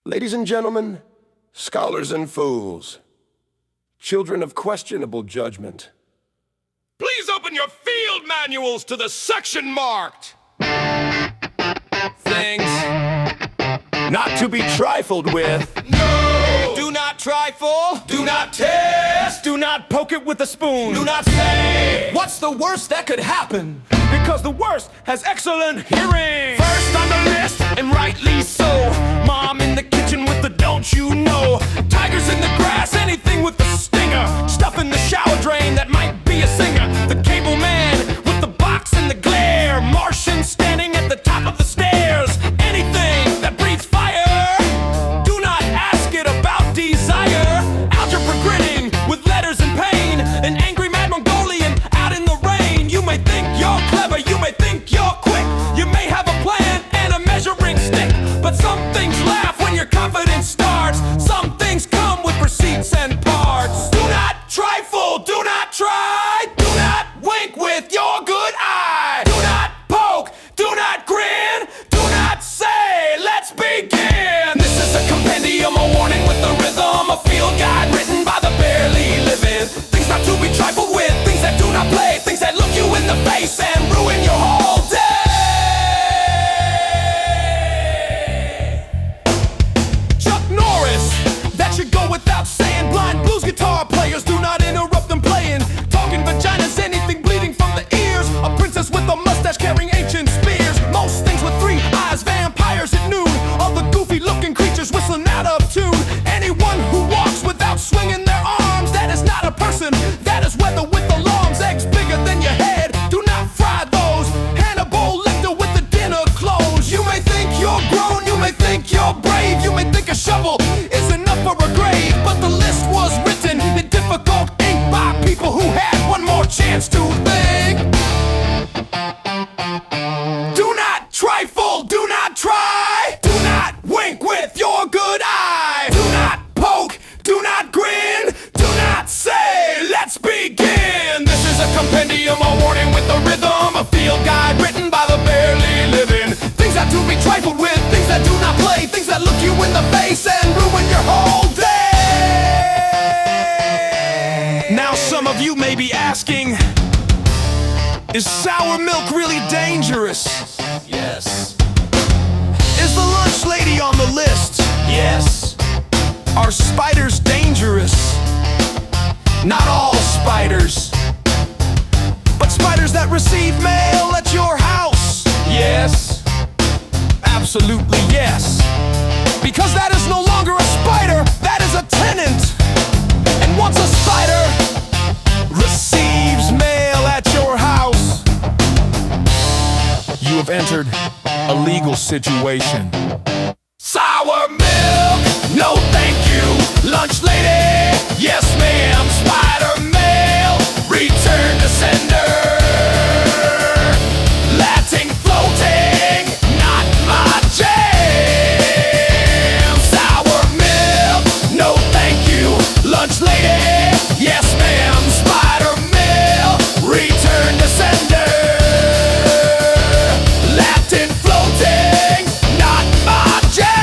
Ladies and gentlemen, scholars and fools, children of questionable judgment, please open your field manuals to the section marked things not to be trifled with. No! Do not trifle. Do not test. Do not poke it with a spoon. Do not say, what's the worst that could happen? Because the worst has excellent hearing. First on the list, and rightly so, Mom in the kitchen with the don't you know. Tigers in the grass, anything with a stinger. Stuff in the shower drain that might be a singer. The cable man with the box and the glare. Martian standing at the top of the stairs. Anything that breathes fire. Do not ask it about desire. Algebra grinning with letters and pain. An angry mad Mongolian out in the rain. You may think you're clever, you may think you're quick. You may have a plan and a measuring stick. But some things laugh when your confidence starts. Some things come with receipts and parts. Do not trifle, do not try. Do not wink with your good eye. Do not poke, do not grin. Do not say, let's begin. This is a compendium, a warning with a rhythm. A field guide written by the barely living. Things not to be trifled with, things that do not play. Things that look you in the face and ruin your whole day. Chuck Norris, that should go without saying. Blind blues guitar players, do not interrupt them playing. Talking vaginas, anything bleeding from the ears. A princess with a mustache carrying ancient spears. Most things with 3 eyes, vampires at noon. All the goofy looking creatures whistling out of tune. Anyone who walks without swinging their arms, that is not a person, that is weather with alarms. Eggs bigger than your head, do not fry those. Hannibal Lecter with the dinner clothes. You may think you're grown, you may think you're brave. You may think a shovel is enough for a grave. But the list was written in difficult ink by people who had one more chance to think. Do not trifle, do not try. Do not wink with your good eye. Do not poke, do not grin. Do not say, let's begin. This is a compendium, a warning with a rhythm. A field guide written by the barely living. Things that to be trifled with, things that do not play. Things that look you in the face and ruin your whole day. Now some of you may be asking, is sour milk really dangerous? Yes. Is the lunch lady on the list? Yes. Are spiders dangerous? Not all spiders, but spiders that receive mail at your house. Yes. Absolutely yes. Because that is no longer a spider, that is a tenant. And once a spider receives mail at your house, you have entered a legal situation. Sour milk, no thank you. Lunch lady, yes ma'am. Spider mail, return to sender. Latin floating, not my jam. Sour milk, no thank you. Lunch lady, yes ma'am. Spider mail, return to sender. Latin floating, not my jam.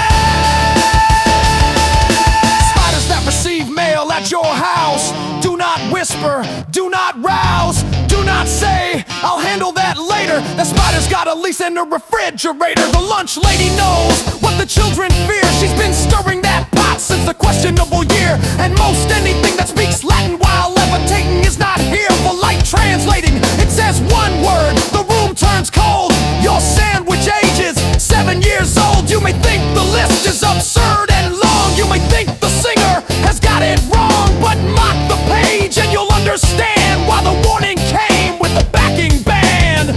Spiders that receive mail at your house, do not whisper, do not rouse. Do not say, I'll handle that later. That spider's got a lease in a refrigerator. The lunch lady knows what the children fear. She's been stirring that pot since the questionable year. And most anything that speaks Latin while levitating is not here for light translating. It says one word, the room turns cold. Your sandwich ages 7 years old. You may think the list is absurd and long. You may think the singer has got it wrong. But mock the page and you'll understand why the warning came with the backing band.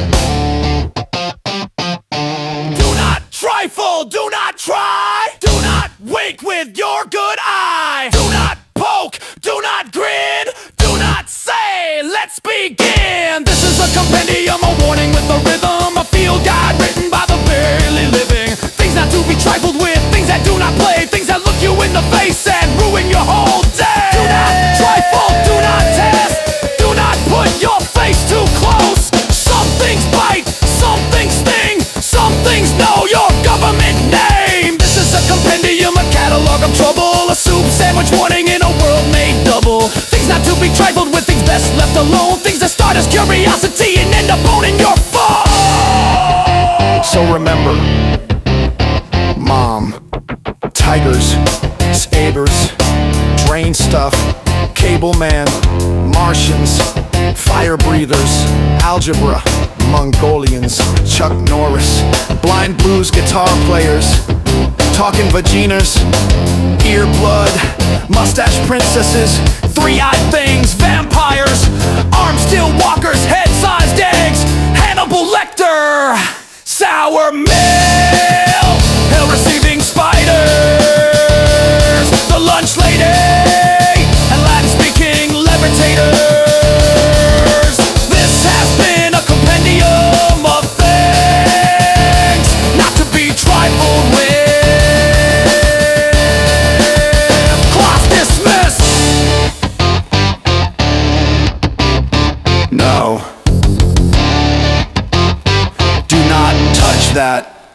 Do not trifle, do not try. Do not wink with your good eye. Do not poke, do not grin. Do not say, let's begin. This is a compendium, a warning with a rhythm. A field guide written by the barely living. Things not to be trifled with, things that do not play. Things that look you in the face and ruin your whole day. Do not trifle, do not test. Do not put your face too close. Some things bite, some things sting. Some things know your government name. This is a compendium, a much warning in a world made double. Things not to be trifled with, things best left alone. Things that start as curiosity and end up owning your phone. So remember, Mom, tigers, sabers, drain stuff, cable man, Martians, fire breathers, algebra, Mongolians, Chuck Norris, blind blues guitar players, talking vaginas, ear blood, mustache princesses, three-eyed things, vampires, armed steel walkers, head-sized eggs, Hannibal Lecter, sour milk, hell-receiving spiders, the lunch lady, and Latin-speaking levitators. This has been a compendium of things not to be trifled with. Class dismissed. no. Do not touch that.